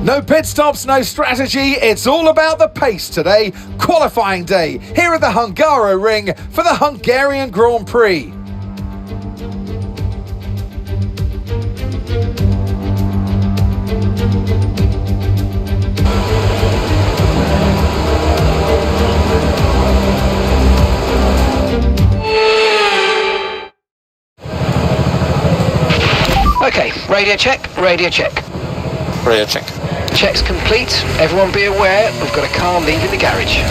No pit stops, no strategy, it's all about the pace today. Qualifying day here at the Hungaroring for the Hungarian Grand Prix. Okay, radio check, radio check. Radio check. Check's complete. Everyone be aware, we've got a car leaving the garage.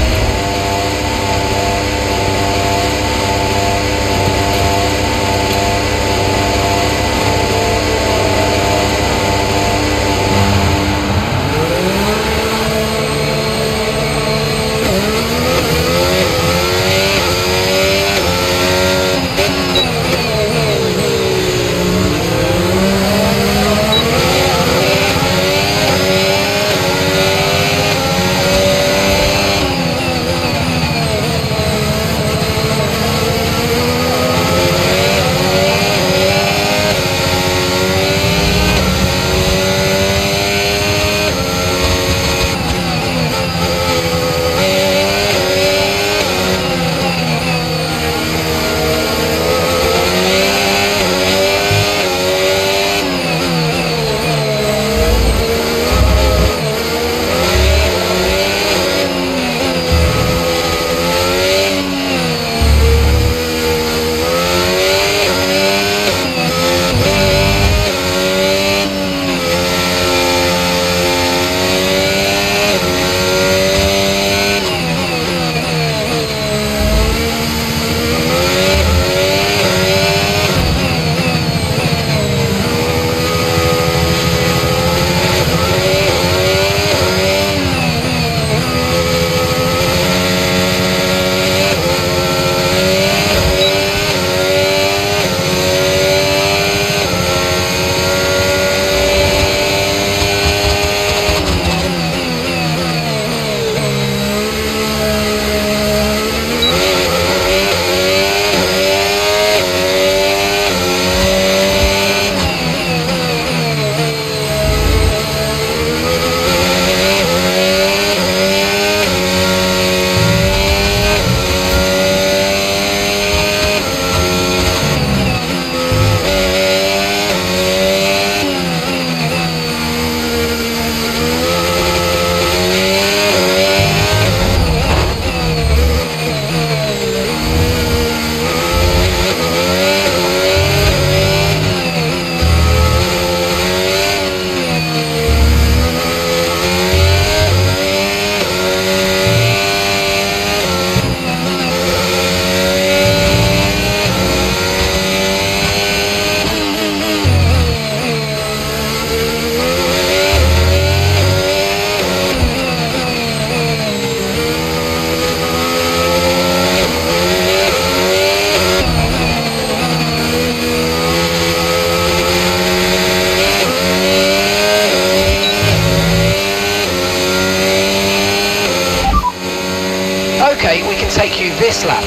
Okay, we can take you this lap.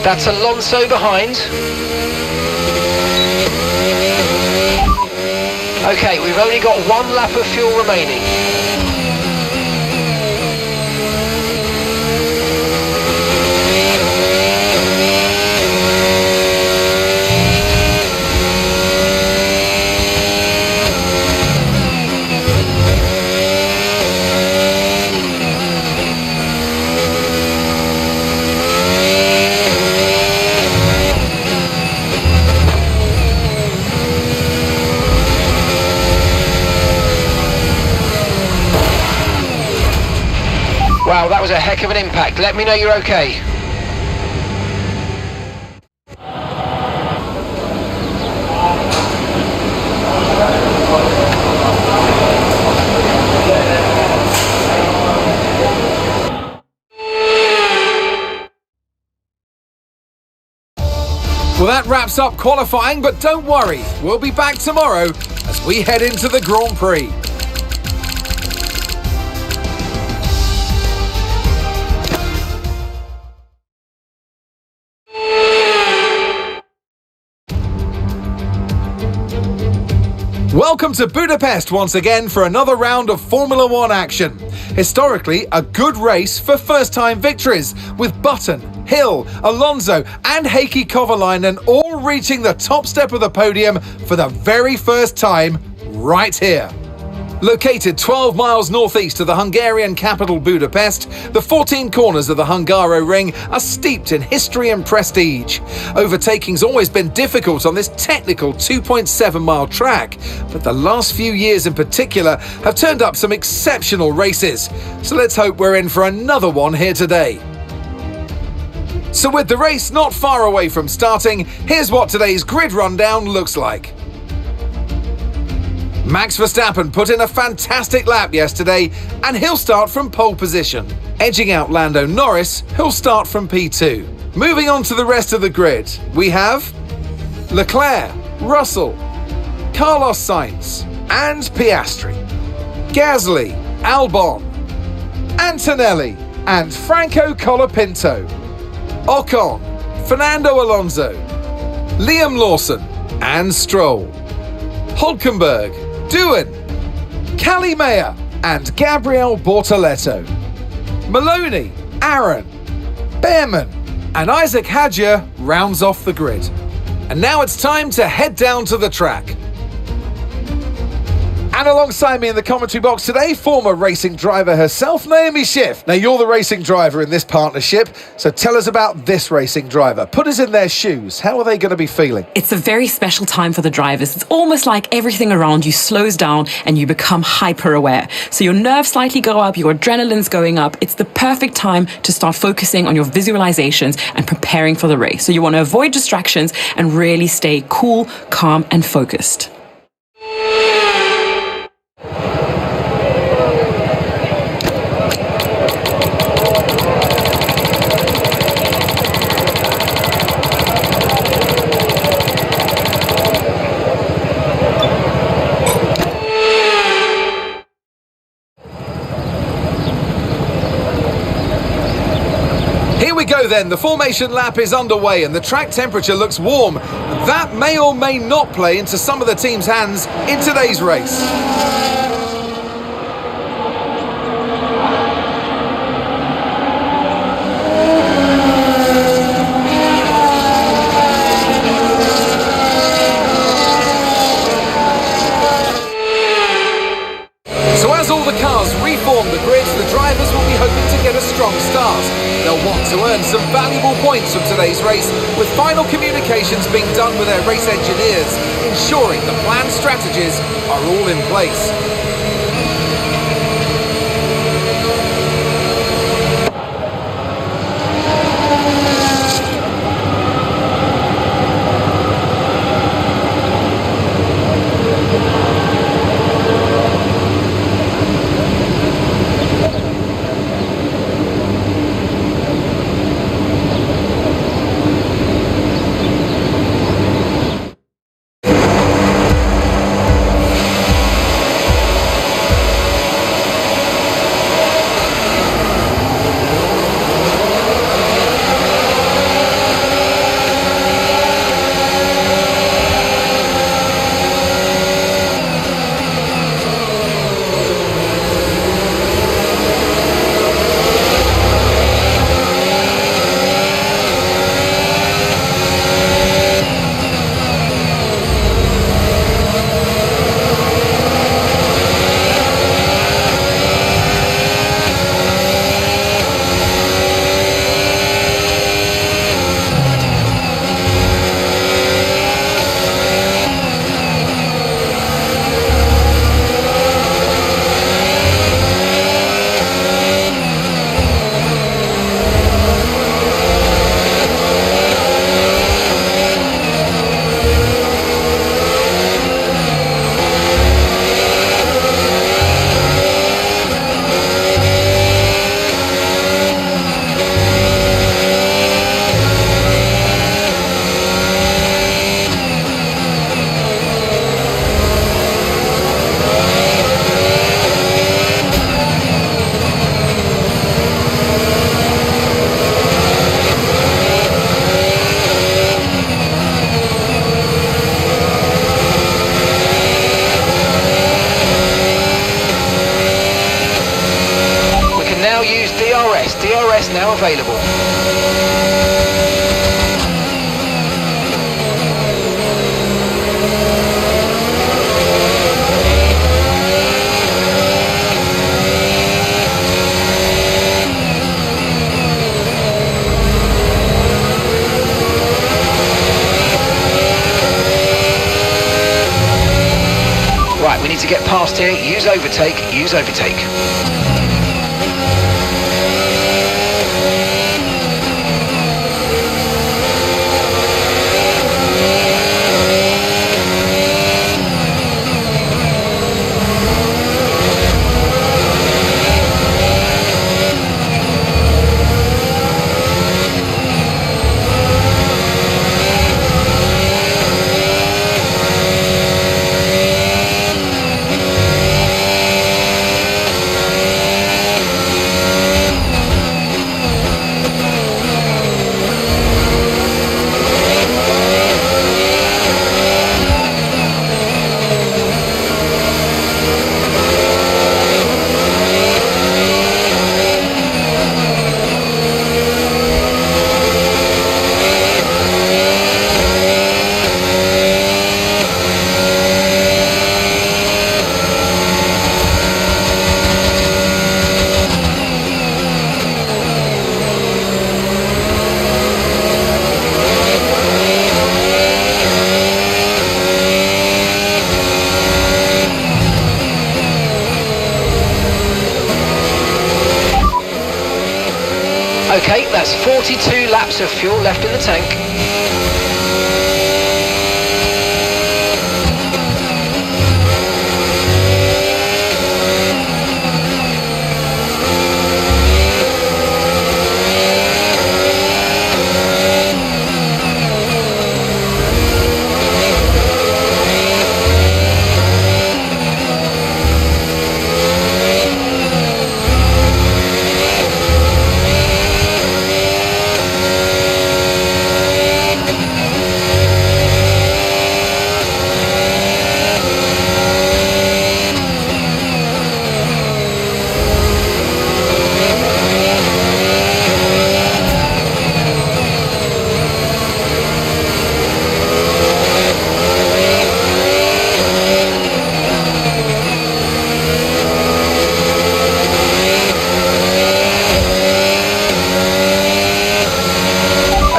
That's Alonso behind. Okay, we've only got one lap of fuel remaining. Wow, that was a heck of an impact. Let me know you're okay. Well, that wraps up qualifying, but don't worry, we'll be back tomorrow as we head into the Grand Prix. Welcome to Budapest once again for another round of Formula One action. Historically, a good race for first-time victories, with Button, Hill, Alonso and Heikki Kovalainen all reaching the top step of the podium for the very first time right here. Located 12 miles northeast of the Hungarian capital Budapest, the 14 corners of the Hungaroring are steeped in history and prestige. Overtaking's always been difficult on this technical 2.7-mile track, but the last few years in particular have turned up some exceptional races. So let's hope we're in for another one here today. So with the race not far away from starting, here's what today's grid rundown looks like. Max Verstappen put in a fantastic lap yesterday, and he'll start from pole position. Edging out Lando Norris, who'll start from P2. Moving on to the rest of the grid, we have Leclerc, Russell, Carlos Sainz and Piastri, Gasly, Albon, Antonelli and Franco Colapinto, Ocon, Fernando Alonso, Liam Lawson and Stroll, Hülkenberg, Doohan, Callie Mayer and Gabriel Bortoleto, Maloney, Aaron, Behrman and Isaac Hadjar rounds off the grid. And now it's time to head down to the track. And alongside me in the commentary box today, former racing driver herself, Naomi Schiff. Now, you're the racing driver in this partnership, so tell us about this racing driver. Put us in their shoes. How are they going to be feeling? It's a very special time for the drivers. It's almost like everything around you slows down and you become hyper-aware. So your nerves slightly go up, your adrenaline's going up. It's the perfect time to start focusing on your visualizations and preparing for the race. So you want to avoid distractions and really stay cool, calm, and focused. Here we go then, the formation lap is underway and the track temperature looks warm. That may or may not play into some of the team's hands in today's race. So as all the cars reform the grids, the drivers will be hoping to get a strong start. They'll want to earn some valuable points from today's race, with final communications being done with their race engineers, ensuring the planned strategies are all in place. available. Right, we need to get past here. Use overtake, use overtake. Okay, that's 42 laps of fuel left in the tank.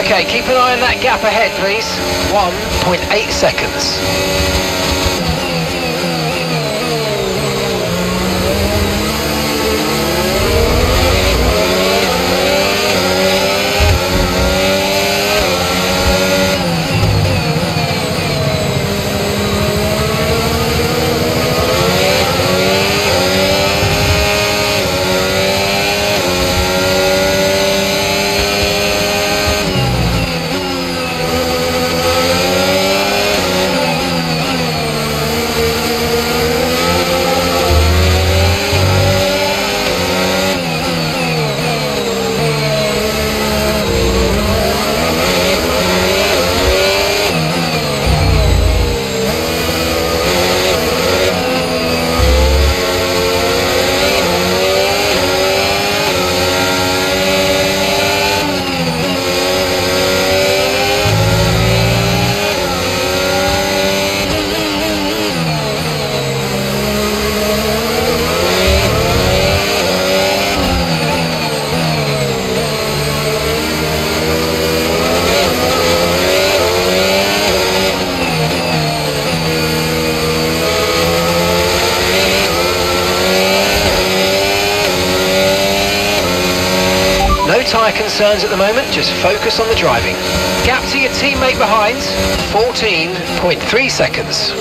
Okay, keep an eye on that gap ahead, please. 1.8 seconds. No tyre concerns at the moment, just focus on the driving. Gap to your teammate behind, 14.3 seconds.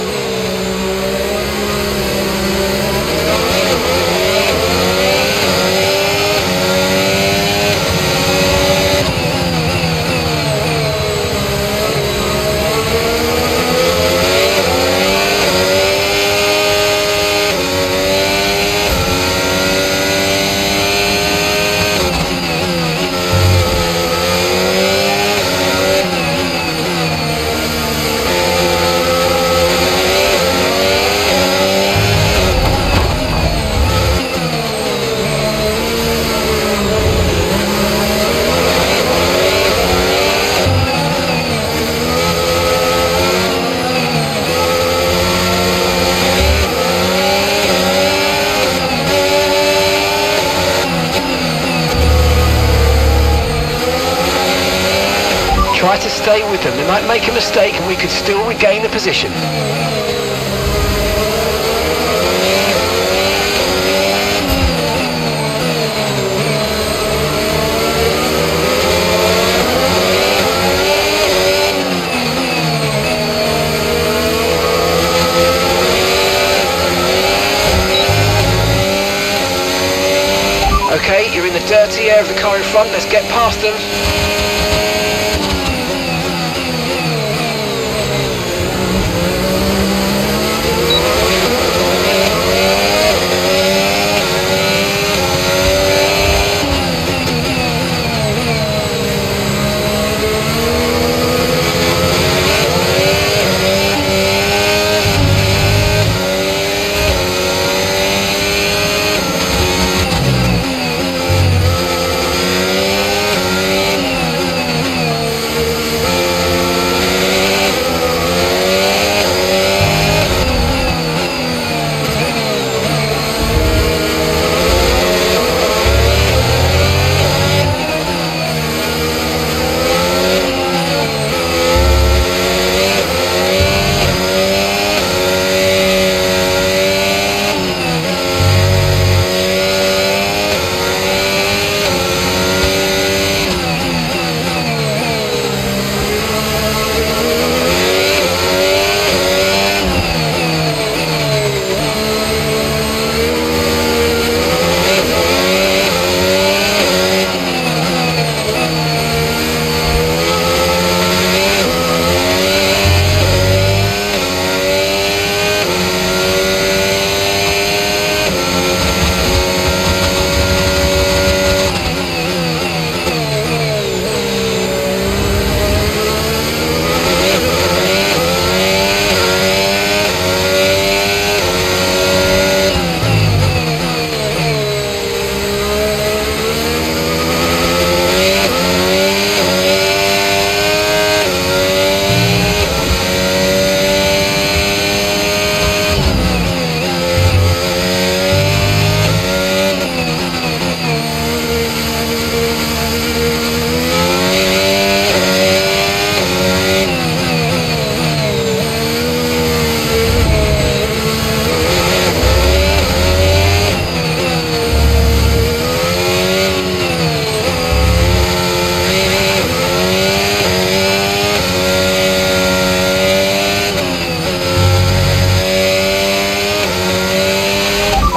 Try to stay with them. They might make a mistake and we could still regain the position. Okay, you're in the dirty air of the car in front. Let's get past them.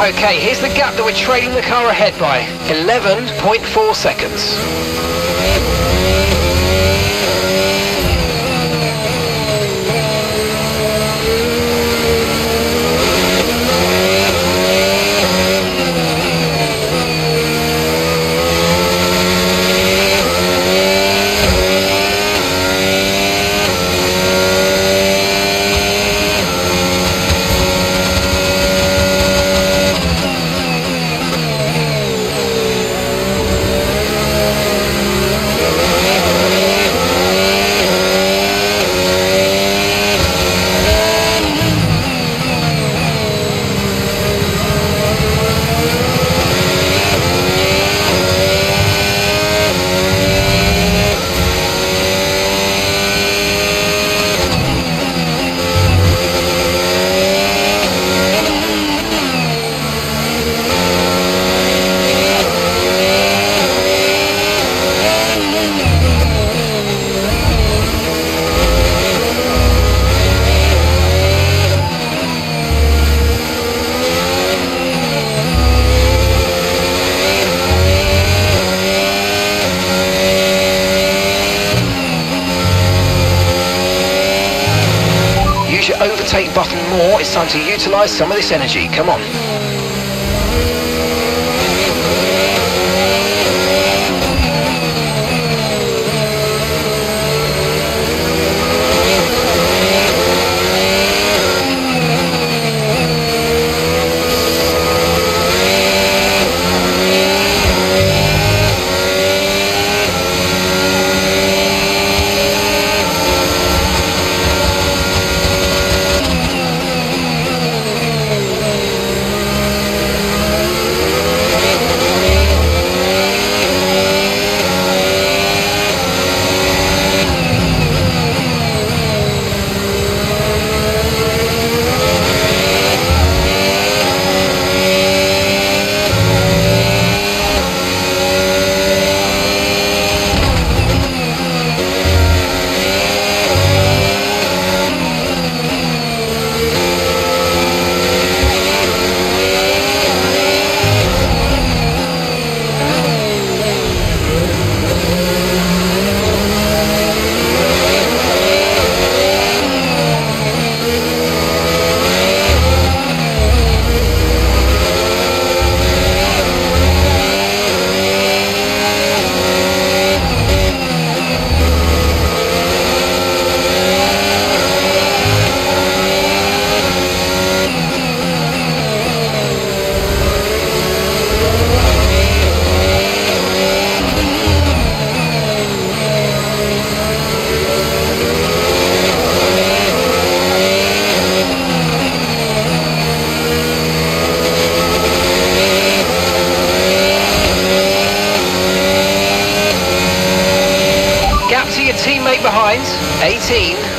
Okay, here's the gap that we're trailing the car ahead by. 11.4 seconds. Overtake button more. It's time to utilise some of this energy. Come on.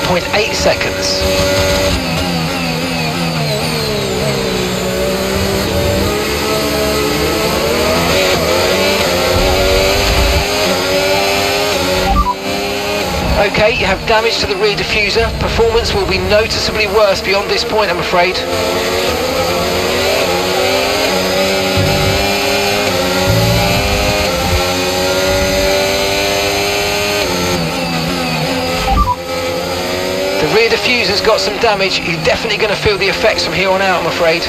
14.8 seconds. Okay, you have damage to the rear diffuser. Performance will be noticeably worse beyond this point, I'm afraid. The rear diffuser's got some damage. You're definitely going to feel the effects from here on out, I'm afraid.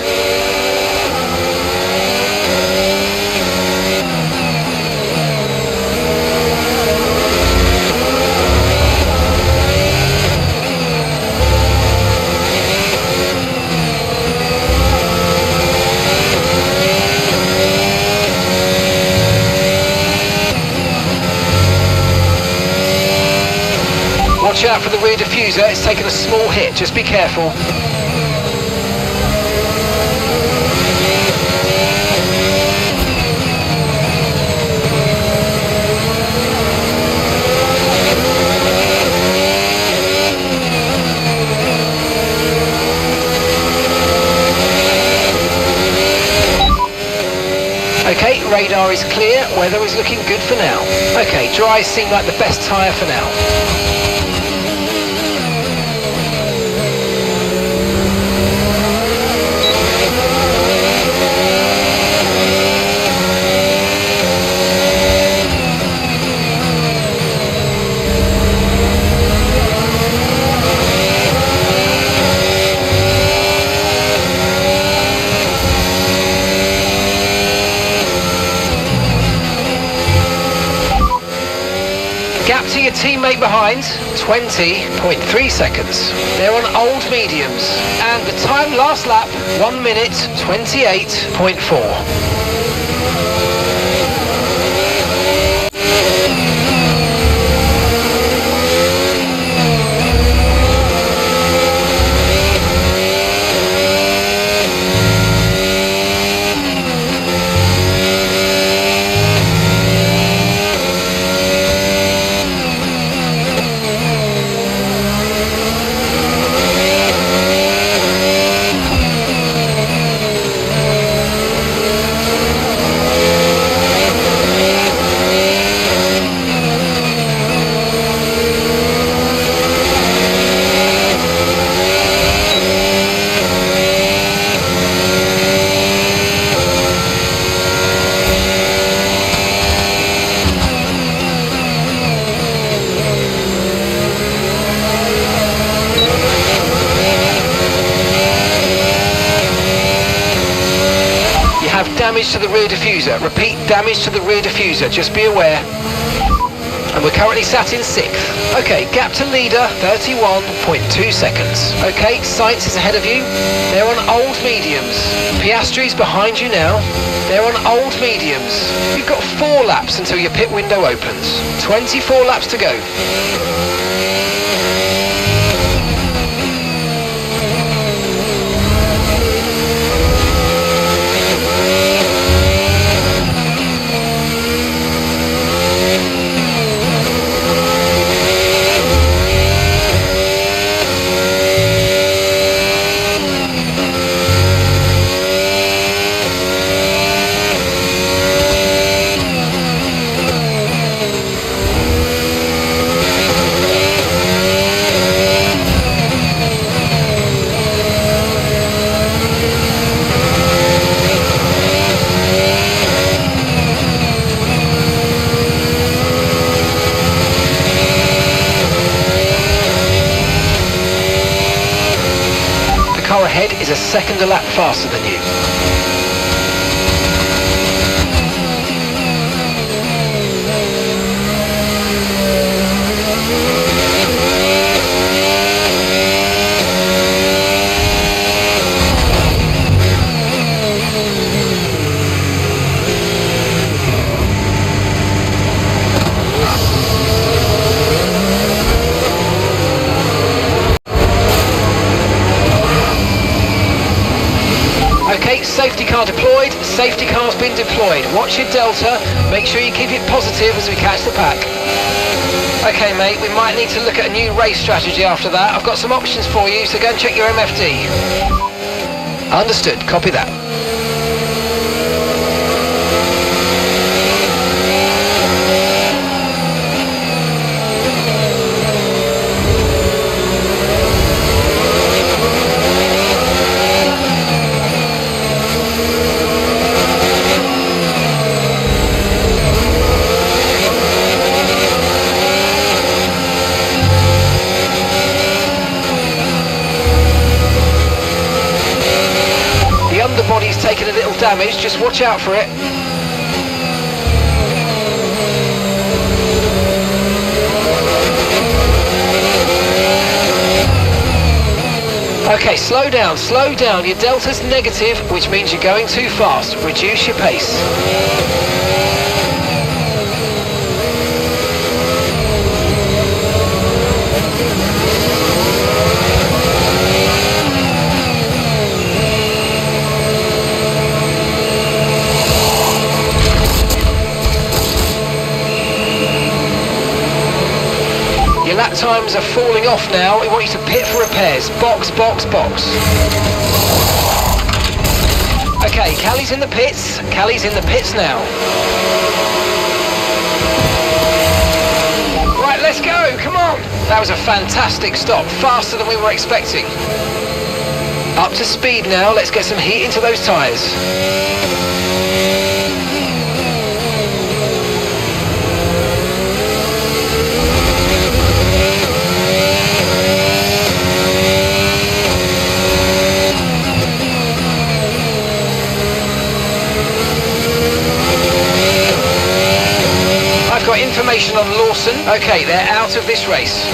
Watch out for the rear diffuser, it's taken a small hit, just be careful. Okay, radar is clear, weather is looking good for now. Okay, dry seem like the best tyre for now. Gap to your teammate behind, 20.3 seconds. They're on old mediums. And the time last lap, 1 minute, 28.4. Damage to the rear diffuser. Repeat, damage to the rear diffuser. Just be aware. And we're currently sat in 6th. Okay, gap to leader, 31.2 seconds. Okay, Sainz is ahead of you. They're on old mediums. Piastri's behind you now. They're on old mediums. You've got 4 laps until your pit window opens. 24 laps to go. Car ahead is a second a lap faster than you. Safety car safety car's been deployed. Watch your delta, make sure you keep it positive as we catch the pack. Okay mate, we might need to look at a new race strategy after that. I've got some options for you, so go and check your MFD. Understood, copy that. Body's taken a little damage, just watch out for it. Okay, slow down. Your delta's negative, which means you're going too fast. Reduce your pace. Lap times are falling off now. We want you to pit for repairs. Box, box, box. Okay, Callie's in the pits. Callie's in the pits now. Right, let's go. Come on. That was a fantastic stop. Faster than we were expecting. Up to speed now. Let's get some heat into those tyres. I've got information on Lawson. Okay, they're out of this race.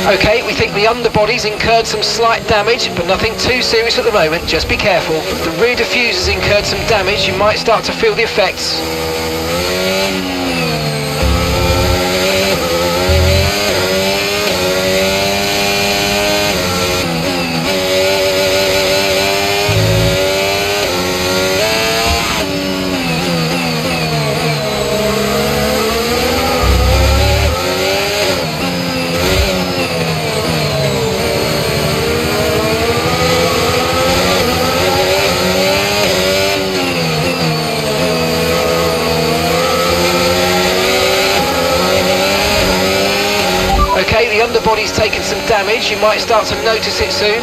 Okay, we think the underbody's incurred some slight damage, but nothing too serious at the moment. Just be careful. The rear diffuser's incurred some damage. You might start to feel the effects. Okay, the underbody's taken some damage. You might start to notice it soon.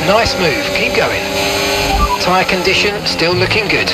Nice move, keep going. Tyre condition still looking good.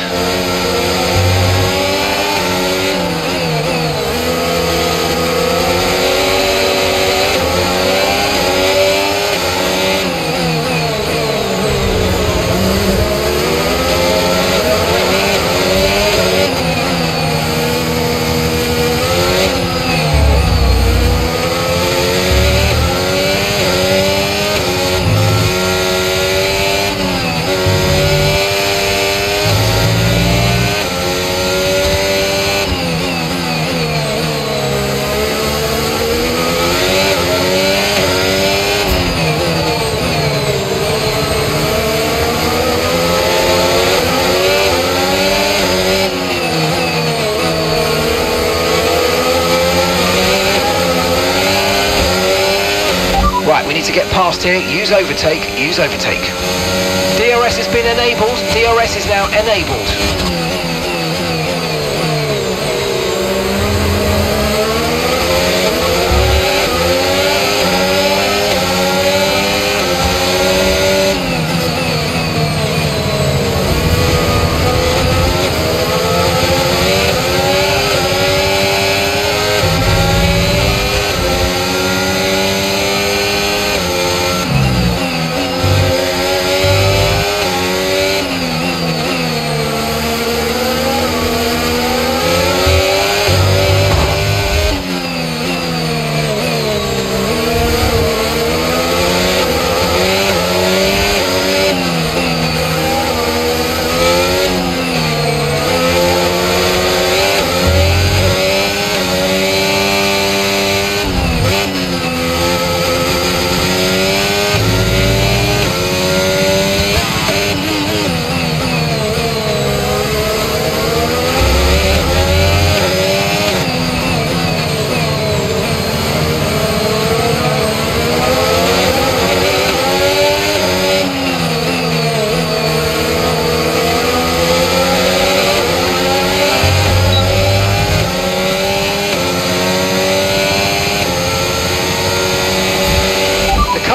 Right, we need to get past here. Use overtake, use overtake. DRS has been enabled. DRS is now enabled.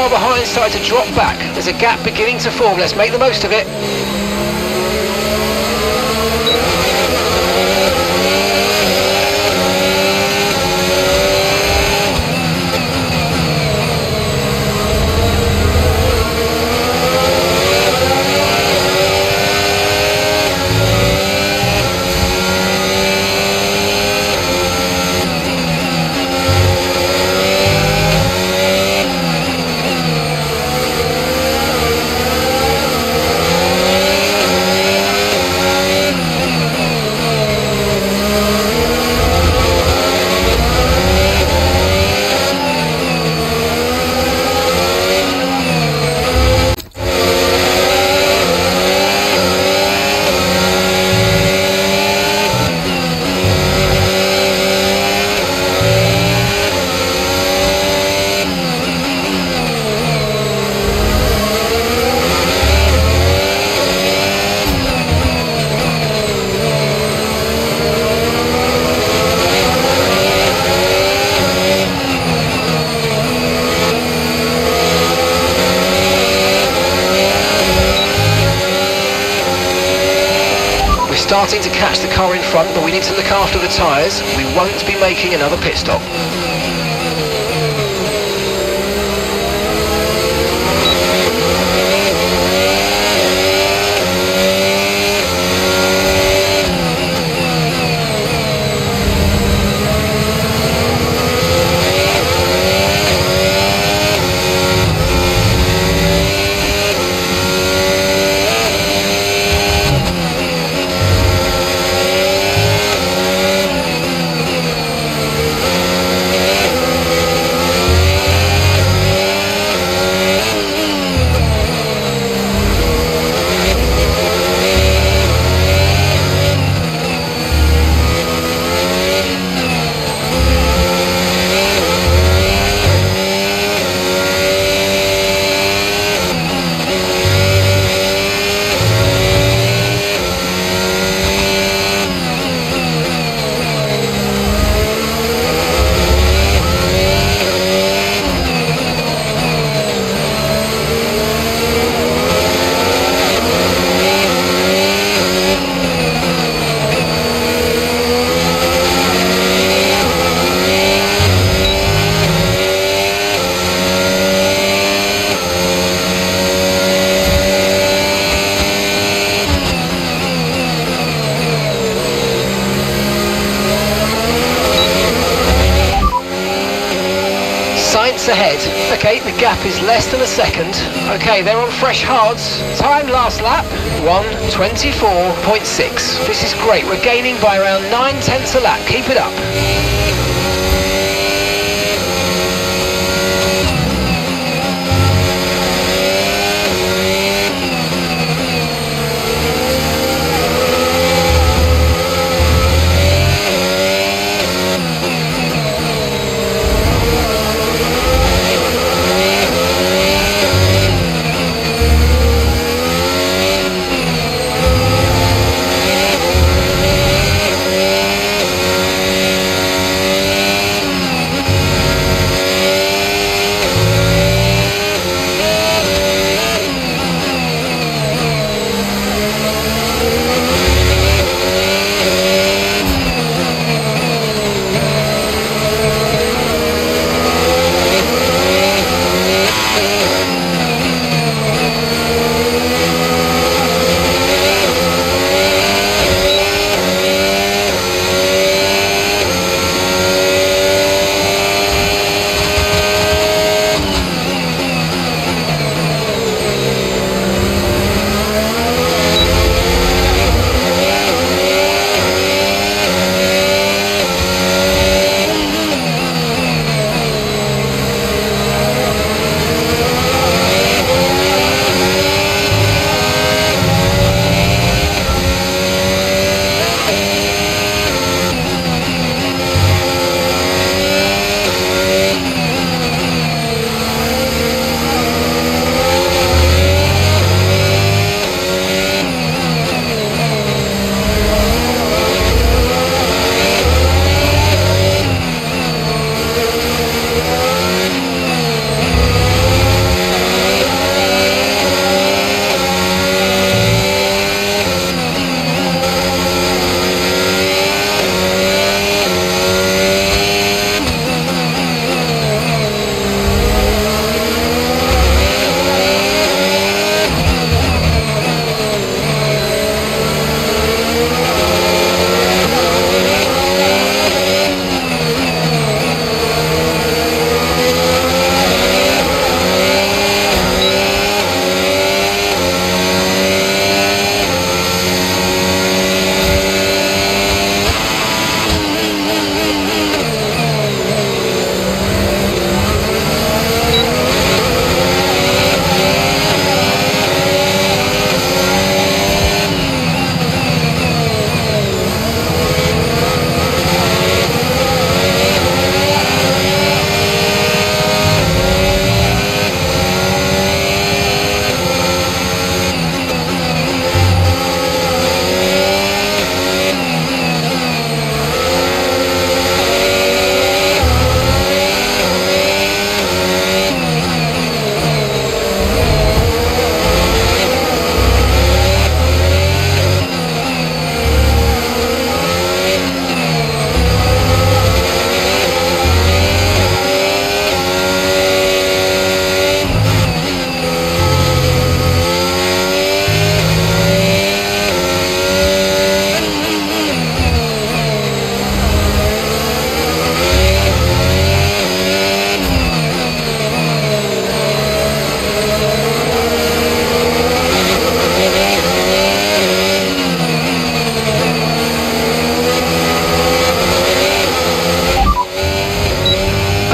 Behind started to drop back. There's a gap beginning to form. Let's make the most of it. Starting to catch the car in front, but we need to look after the tyres. We won't be making another pit stop. Sainz ahead. Okay, the gap is less than a second. Okay, they're on fresh hards. Time last lap, 1:24.6. This is great. We're gaining by around 9/10 a lap. Keep it up.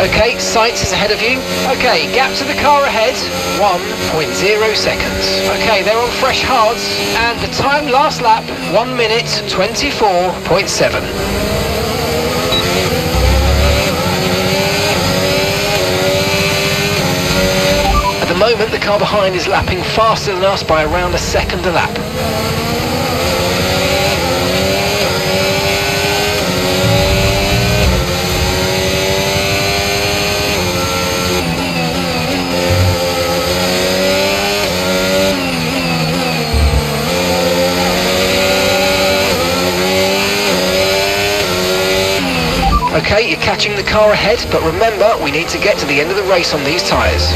Okay, Sainz is ahead of you. Okay, gap to the car ahead, 1.0 seconds. Okay, they're on fresh hards, and the time last lap, 1:24.7. At the moment, the car behind is lapping faster than us by around a second a lap. Okay, you're catching the car ahead, but remember, we need to get to the end of the race on these tyres.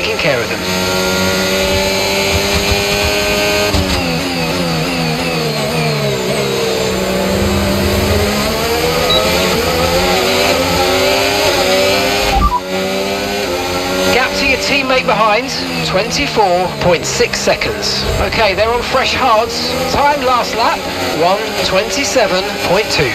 taking care of them. Gap to your teammate behind, 24.6 seconds. Okay, they're on fresh hards. Time last lap, 1:27.2.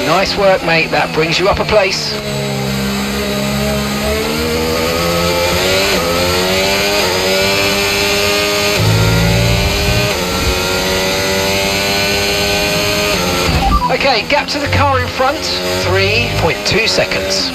Nice work, mate. That brings you up a place. Okay, gap to the car in front, 3.2 seconds.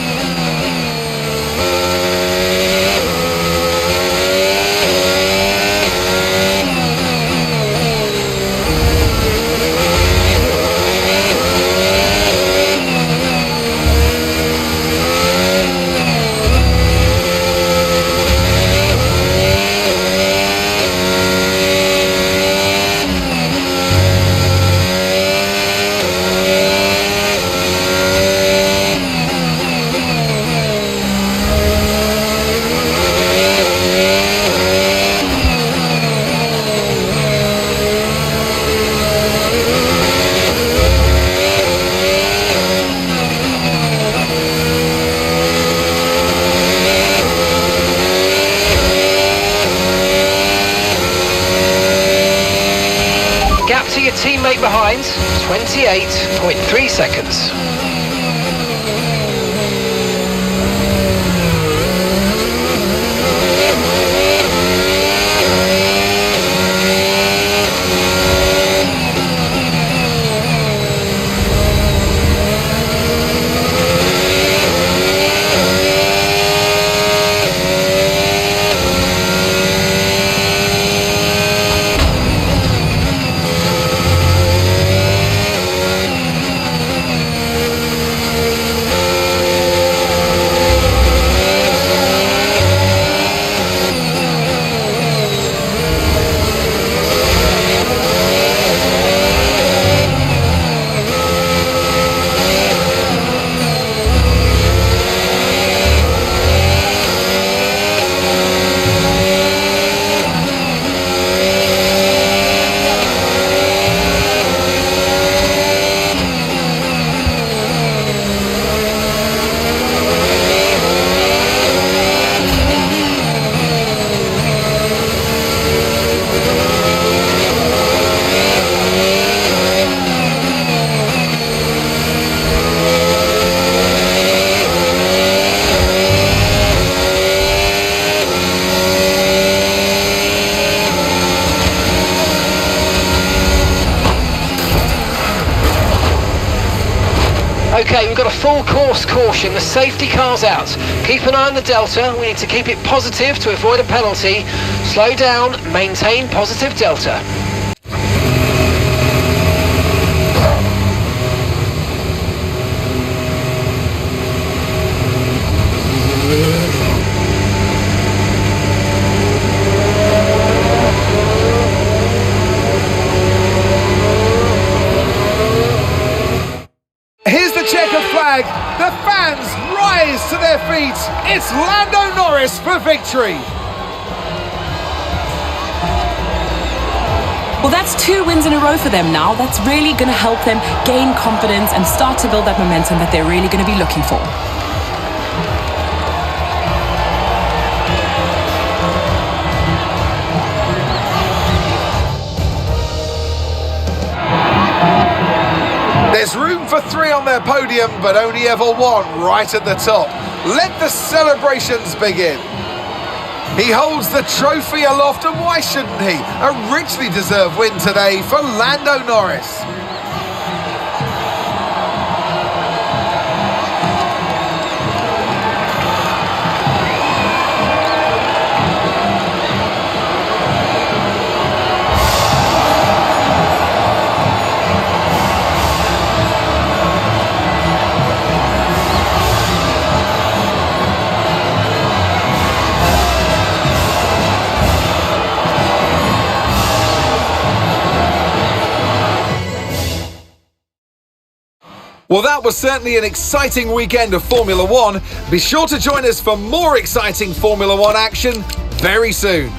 Gap to your teammate behind, 28.3 seconds. Okay, we've got a full course caution. The safety car's out. Keep an eye on the delta. We need to keep it positive to avoid a penalty. Slow down, maintain positive delta. Here's the checker flag. The fans rise to their their feet. It's Lando Norris for victory. Well, that's 2 wins in a row for them now. That's really going to help them gain confidence and start to build that momentum that they're really going to be looking for. There's room for 3 on their podium, but only ever 1 right at the top. Let the celebrations begin. He holds the trophy aloft, and why shouldn't he? A richly deserved win today for Lando Norris. Well, that was certainly an exciting weekend of Formula One. Be sure to join us for more exciting Formula One action very soon.